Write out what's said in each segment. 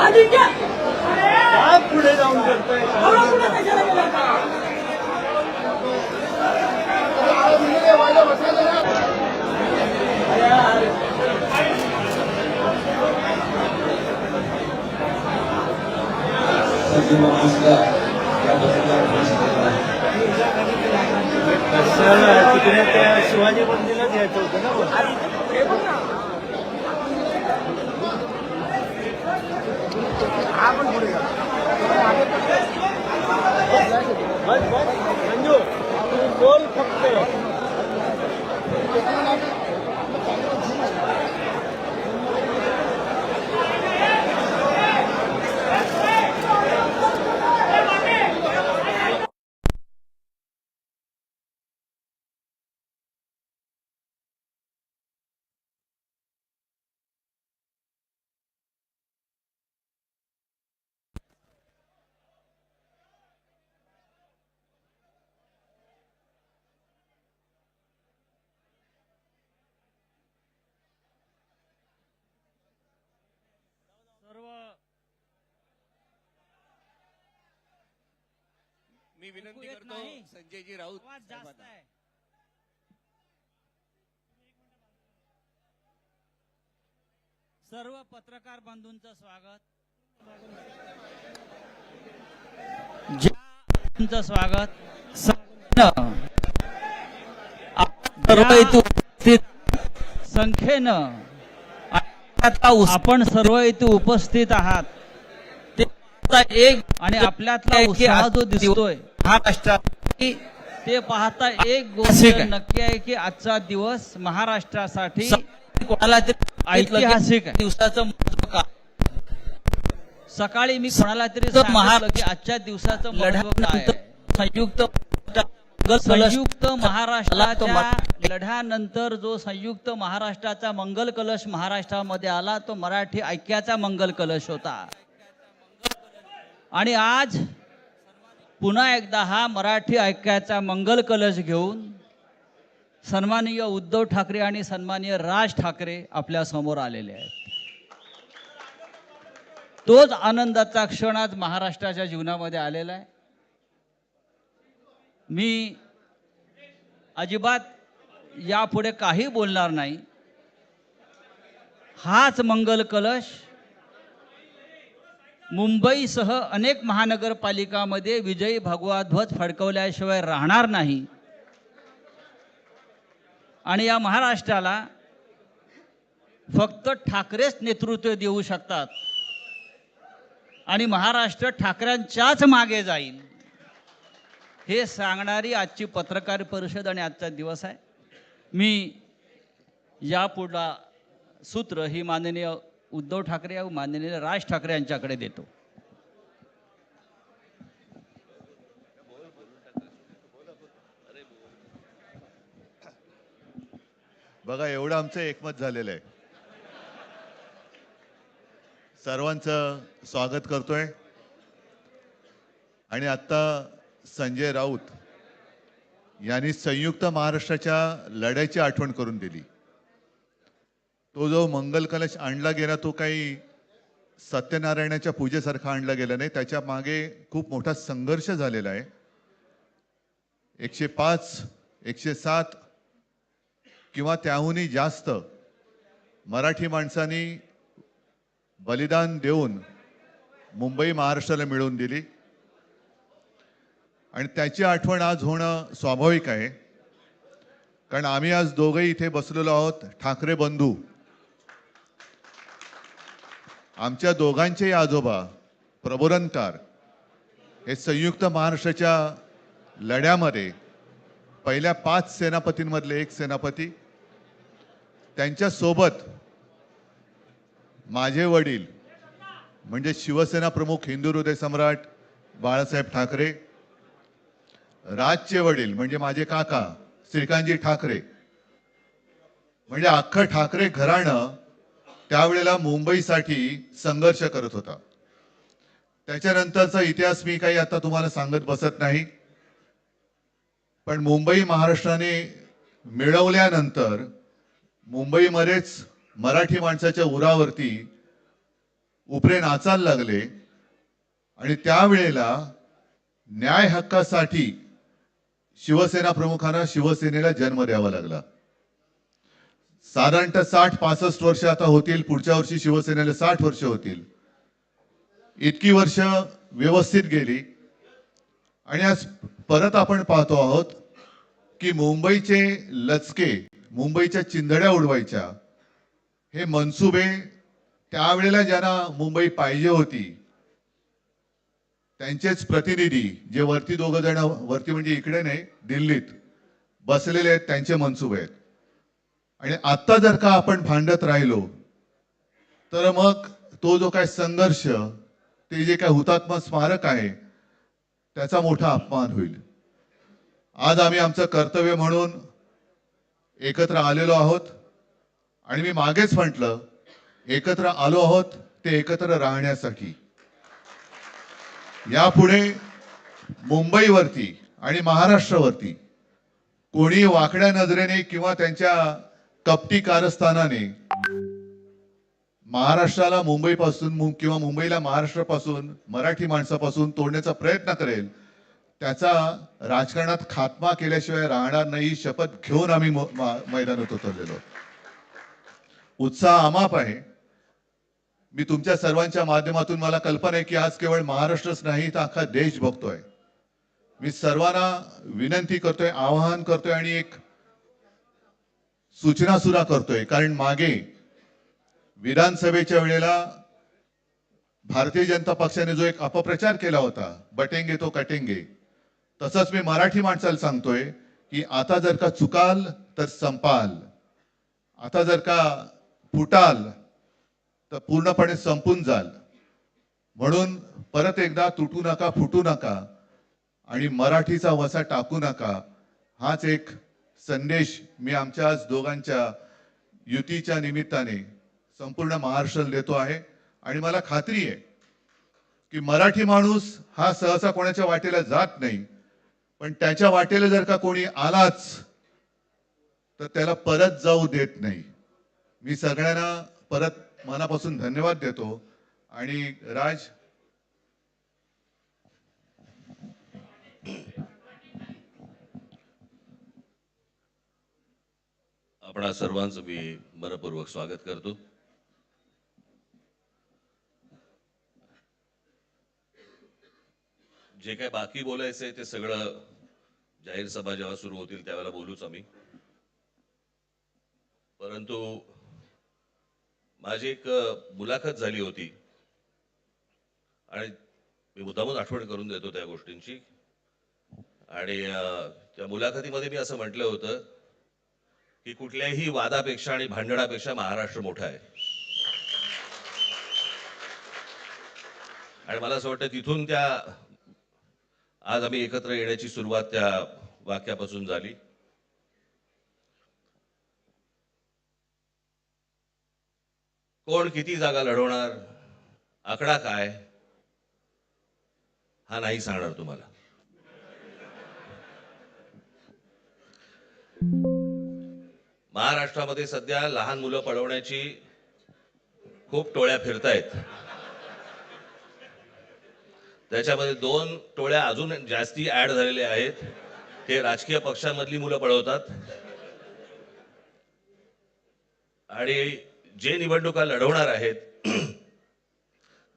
काय पुढे जाऊन करतोय? कशाला तिकडे त्या शिवाजी मंदिरात यायचं होतं ना बस बस मंजू तू बोल फक्त मी विनंती करतो संजयजी राऊत जास्त आहे. सर्व पत्रकार बंधूंचं स्वागत. तुमचं स्वागत. संख्येनं आपण सर्व इथे उपस्थित आहात एक आणि आपल्यातला उत्साह जो दिसतोय ते पाहता एक गोष्ट नक्की आहे की आजचा दिवस महाराष्ट्रासाठी कोणाला ऐतिहासिक आहे. दिवसाचं महत्व काय? सकाळी मी कोणाला तरी सांगितलं की आजच्या दिवसाचं महत्व काय? संयुक्त महाराष्ट्राच्या लढ्यानंतर जो संयुक्त महाराष्ट्राचा मंगल कलश महाराष्ट्रामध्ये आला तो मराठी ऐक्याचा मंगल कलश होता. आणि आज पुन्हा एकदा हा मराठी ऐक्याचा मंगल कलश घेऊन सन्माननीय उद्धव ठाकरे आणि सन्माननीय राज ठाकरे आपल्या समोर आलेले आहेत. तोच आनंदाचा क्षण आज महाराष्ट्राच्या जीवनामध्ये आलेला आहे. मी अजिबात यापुढे काही बोलणार नाही. हाच मंगल कलश मुंबईसह अनेक महानगरपालिकामध्ये विजयी भगवा ध्वज फडकवल्याशिवाय राहणार नाही. आणि या महाराष्ट्राला फक्त ठाकरेच नेतृत्व देऊ शकतात आणि महाराष्ट्र ठाकरेंच्याच मागे जाईल हे सांगणारी आजची पत्रकार परिषद आणि आजचा दिवस आहे. मी यापुढला सूत्र ही माननीय उद्धव ठाकरे व माननीय राज ठाकरे यांच्याकडे देतो. बघा एवढं आमचं एकमत झालेलं आहे. सर्वांचं स्वागत करतोय. आणि आता संजय राऊत यांनी संयुक्त महाराष्ट्राच्या लढ्याची आठवण करून दिली. तो जो मंगल कलश आणला गेला तो काही सत्यनारायणाच्या पूजेसारखा आणला गेला नाही. त्याच्या मागे खूप मोठा संघर्ष झालेला आहे. 105, 107 किंवा त्याहूनही जास्त मराठी माणसांनी बलिदान देऊन मुंबई महाराष्ट्राला मिळवून दिली आणि त्याची आठवण आज होणं स्वाभाविक आहे. कारण आम्ही आज दोघेही इथे बसलेलो आहोत ठाकरे बंधू. आमच्या दोघांचेही आजोबा प्रबोधनकार हे संयुक्त महाराष्ट्राच्या लढ्यामध्ये पहिल्या 5 सेनापतींमधले एक सेनापती. त्यांच्या सोबत माझे वडील म्हणजे शिवसेना प्रमुख हिंदू हृदय सम्राट बाळासाहेब ठाकरे, राजचे वडील म्हणजे माझे काका श्रीकांतजी ठाकरे, म्हणजे अख्खं ठाकरे घराणं त्यावेळेला मुंबईसाठी संघर्ष करत होता. त्याच्यानंतरचा इतिहास मी काही आता तुम्हाला सांगत बसत नाही. पण मुंबई महाराष्ट्राने मिळवल्यानंतर मुंबईमध्येच मराठी माणसाच्या उरावरती उपरे नाचायला लागले आणि त्यावेळेला न्याय हक्कासाठी शिवसेना प्रमुखांना शिवसेनेला जन्म द्यावा लागला. साधारणतः 60-65 वर्ष आता होतील, पुढच्या वर्षी शिवसेनेला 60 वर्ष होतील. इतकी वर्ष व्यवस्थित गेली आणि आज परत आपण पाहतो आहोत की मुंबईचे लचके, मुंबईच्या चिंधड्या उडवायच्या हे मनसुबे त्यावेळेला ज्यांना मुंबई पाहिजे होती त्यांचेच प्रतिनिधी, जे वरती दोघ जण, वरती म्हणजे इकडे नाही दिल्लीत बसलेले आहेत, त्यांचे मनसुबे आहेत. आणि आता जर का आपण भांडत राहिलो तर मग तो जो काय संघर्ष, ते जे काय हुतात्मा स्मारक आहे त्याचा मोठा अपमान होईल. आज आम्ही आमचं कर्तव्य म्हणून एकत्र आलेलो आहोत आणि मी मागेच म्हटलं, एकत्र आलो आहोत ते एकत्र राहण्यासाठी. यापुढे मुंबईवरती आणि महाराष्ट्रावरती कोणी वाकड्या नजरेने किंवा त्यांच्या कपटी कारस्थानाने महाराष्ट्राला मुंबईपासून किंवा मुंबईला महाराष्ट्रापासून, मराठी माणसापासून तोडण्याचा प्रयत्न करेल, त्याचा राजकारणात खात्मा केल्याशिवाय राहणार नाही. शपथ घेऊन आम्ही मैदानात उतरलेलो. उत्साह अमाप आहे. मी तुमच्या सर्वांच्या माध्यमातून, मला कल्पना आहे की आज केवळ महाराष्ट्रच नाही तर अख्खा देश बघतोय. मी सर्वांना विनंती करतोय, आवाहन करतोय आणि एक सूचना सुद्धा करतोय. कारण मागे विधानसभेच्या वेळेला भारतीय जनता पक्षाने जो एक अपप्रचार केला होता, बटेंगे तो कटेंगे, तसंच मी मराठी माणसाला सांगतोय की आता जर का चुकाल तर संपाल, आता जर का फुटाल तर पूर्णपणे संपून जाल. म्हणून परत एकदा तुटू नका, फुटू नका आणि मराठीचा वसा टाकू नका, हाच एक संदेश मी आमच्या आज दोघांच्या युतीच्या निमित्ताने संपूर्ण महाराष्ट्राला देतो आहे. आणि मला खात्री आहे की मराठी माणूस हा सहसा कोणाच्या वाटेला जात नाही, पण त्याच्या वाटेला जर का कोणी आलाच तर त्याला परत जाऊ देत नाही. मी सगळ्यांना परत मनापासून धन्यवाद देतो. आणि राज, आपणा सर्वांचं मी मनपूर्वक स्वागत करतो. जे काय बाकी बोलायचंय ते सगळं जाहीर सभा जेव्हा सुरू होतील त्यावेळेला बोलूच आम्ही. परंतु माझी एक मुलाखत झाली होती आणि मी मुद्दामून आठवण करून देतो त्या गोष्टींची. आणि त्या मुलाखतीमध्ये मी असं म्हटलं होतं की कुठल्याही वादापेक्षा आणि भांडणापेक्षा महाराष्ट्र मोठा आहे. आणि मला असं वाटतं तिथून त्या आज आम्ही एकत्र येण्याची सुरुवात त्या वाक्यापासून झाली. कोण किती जागा लढवणार, आकडा काय, हा नाही सांगणार तुम्हाला. महाराष्ट्रामध्ये सध्या लहान मुलं पळवण्याची खूप टोळ्या फिरतायत. त्याच्यामध्ये 2 टोळ्या अजून जास्ती ऍड झालेल्या आहेत. ते राजकीय पक्षांमधली मुलं पळवतात आणि जे निवडणुका लढवणार आहेत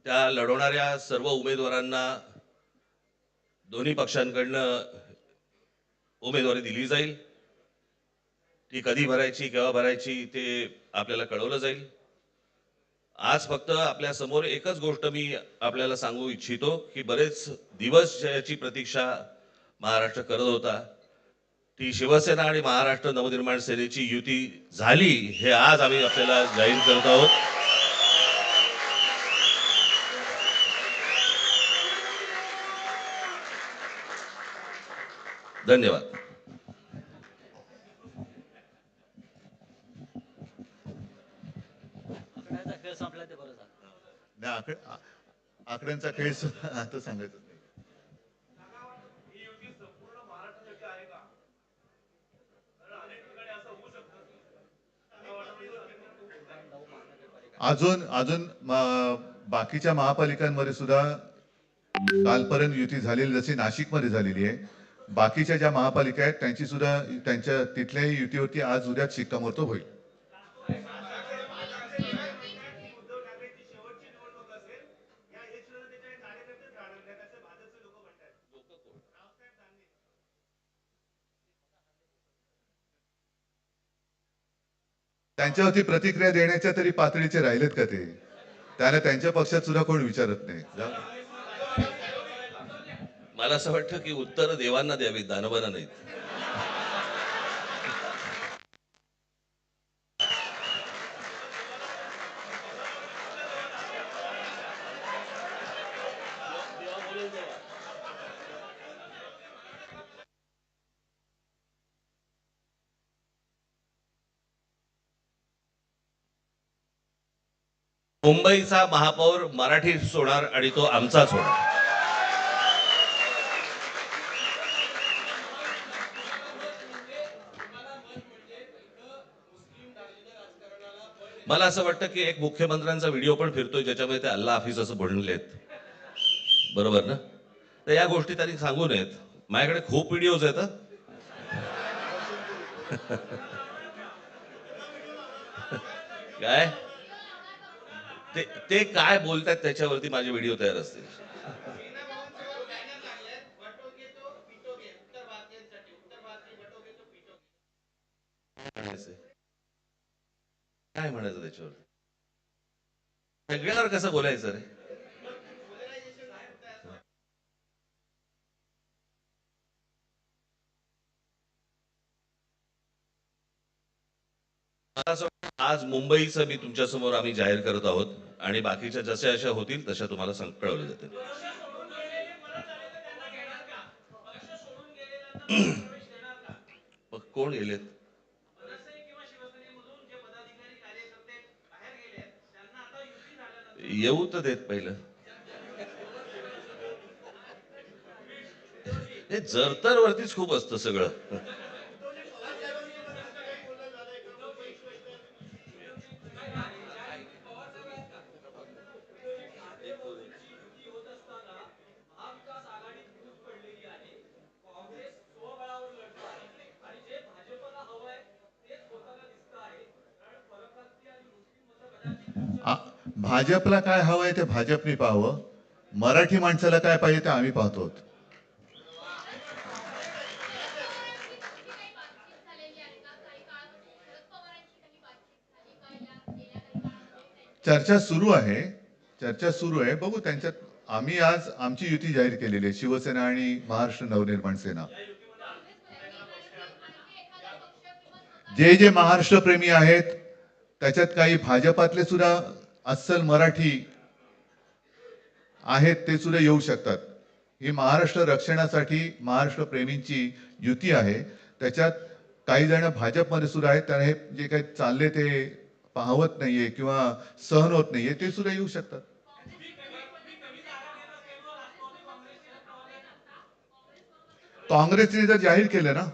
त्या लढवणाऱ्या सर्व उमेदवारांना दोन्ही पक्षांकडनं उमेदवारी दिली जाईल. ती कधी भरायची, केव्हा भरायची ते आपल्याला कळवलं जाईल. आज फक्त आपल्या समोर एकच गोष्ट मी आपल्याला सांगू इच्छितो की बरेच दिवस ज्याची प्रतीक्षा महाराष्ट्र करत होता, ती शिवसेना आणि महाराष्ट्र नवनिर्माण सेनेची युती झाली, हे आज आम्ही आपल्याला जाहीर करत आहोत. धन्यवाद. आकड्यांचा खेळ आता सांगायचं नाही. अजून बाकीच्या महापालिकांमध्ये सुद्धा कालपर्यंत युती झालेली जशी नाशिकमध्ये झालेली आहे, बाकीच्या ज्या महापालिका आहेत त्यांची सुद्धा त्यांच्या तिथल्याही युतीवरती आज उद्या शिक्कामोर्तब होईल. त्यांच्यावरती प्रतिक्रिया देण्याच्या तरी पातळीचे राहिलेत का ते? त्याला त्यांच्या पक्षात सुद्धा कोण विचारत नाही. मला असं वाटतं की उत्तर देवांना द्यावीत, दानवांना नाहीत. मुंबईचा महापौर मराठीच होणार आणि तो आमचाच होणार. मला असं वाटतं की एक मुख्यमंत्र्यांचा व्हिडिओ पण फिरतोय ज्याच्यामध्ये ते अल्ला हाफिज असं म्हणलेत, बरोबर ना? तर या गोष्टी त्यांनी सांगू नयेत. माझ्याकडे खूप व्हिडिओज आहेत. काय ते काय बोलतात त्याच्यावरती माझे व्हिडिओ तयार असतील. काय म्हणायचं त्याच्यावर? सगळ्यावर कसं बोलायचं रे? मला असं वाटतं आज मुंबईचं मी तुमच्या समोर आम्ही जाहीर करत आहोत आणि बाकीच्या जशा अशा होतील तशा तुम्हाला कळवलं जाते. मग कोण गेलेत? येऊ तर देत पहिलं. हे जरतर वरतीच खूप असतं सगळं. भाजपला काय हवंय ते भाजपने पाहावं, मराठी माणसाला काय पाहिजे ते आम्ही पाहतो. चर्चा सुरू आहे, चर्चा सुरू आहे. बघू त्यांच्यात. आम्ही आज आमची युती जाहीर केलेली आहे, शिवसेना आणि महाराष्ट्र नवनिर्माण सेना. जे महाराष्ट्र प्रेमी आहेत त्याच्यात काही भाजपातले सुद्धा अस्सल मराठी आहेत, ते सुद्धा येऊ शकतात. ही महाराष्ट्र रक्षणासाठी महाराष्ट्र प्रेमींची युती आहे. त्याच्यात काही जण भाजपमध्ये सुद्धा आहेत, त्यांना हे जे काही चालले ते पाहवत नाहीये किंवा सहन होत नाहीये, ते सुद्धा येऊ शकतात. काँग्रेसने जर जाहीर केलं ना,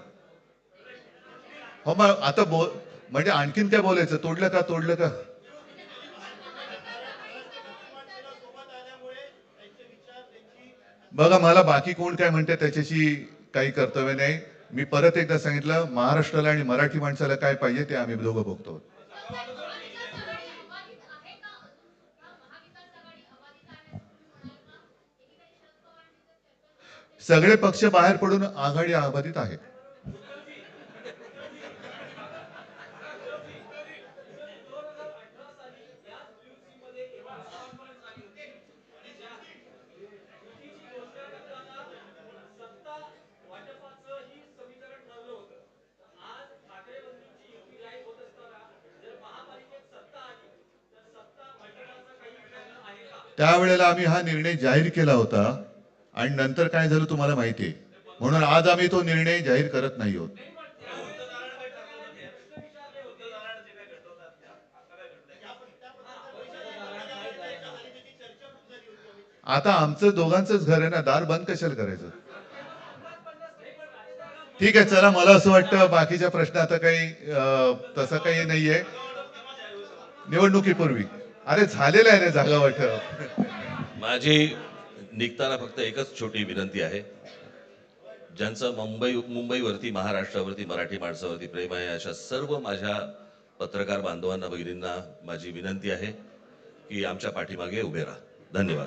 हो मग आता म्हणजे आणखीन काय बोलायचं? तोडलं का तोडलं का? बघा, मला बाकी कोण काय म्हणते त्याच्याशी काही कर्तव्य नाही. मी परत एकदा सांगितलं, महाराष्ट्राला आणि मराठी माणसाला काय पाहिजे ते आम्ही दोघं बघतो. सगळे पक्ष बाहेर पडून आघाडी अबाधित आहे. त्यावेळेला आम्ही हा निर्णय जाहीर केला होता आणि नंतर काय झालं तुम्हाला माहिती आहे. म्हणून आज आम्ही तो निर्णय जाहीर करत नाही आहोत. आता आमचं दोघांचंच घर आहे ना, दार बंद कशाला करायचं? ठीक आहे, चला. मला असं वाटतं बाकीच्या प्रश्न आता काही तसं काही नाहीये. निवडणुकीपूर्वी अरे झालेलं आहे ना जागा वाटप. माझी निघताना फक्त एकच छोटी विनंती आहे. ज्यांचं मुंबईवरती, महाराष्ट्रावरती, मराठी माणसावरती प्रेम आहे, अशा सर्व माझ्या पत्रकार बांधवांना, भगिनींना माझी विनंती आहे की आमच्या पाठीमागे उभे राहा. धन्यवाद.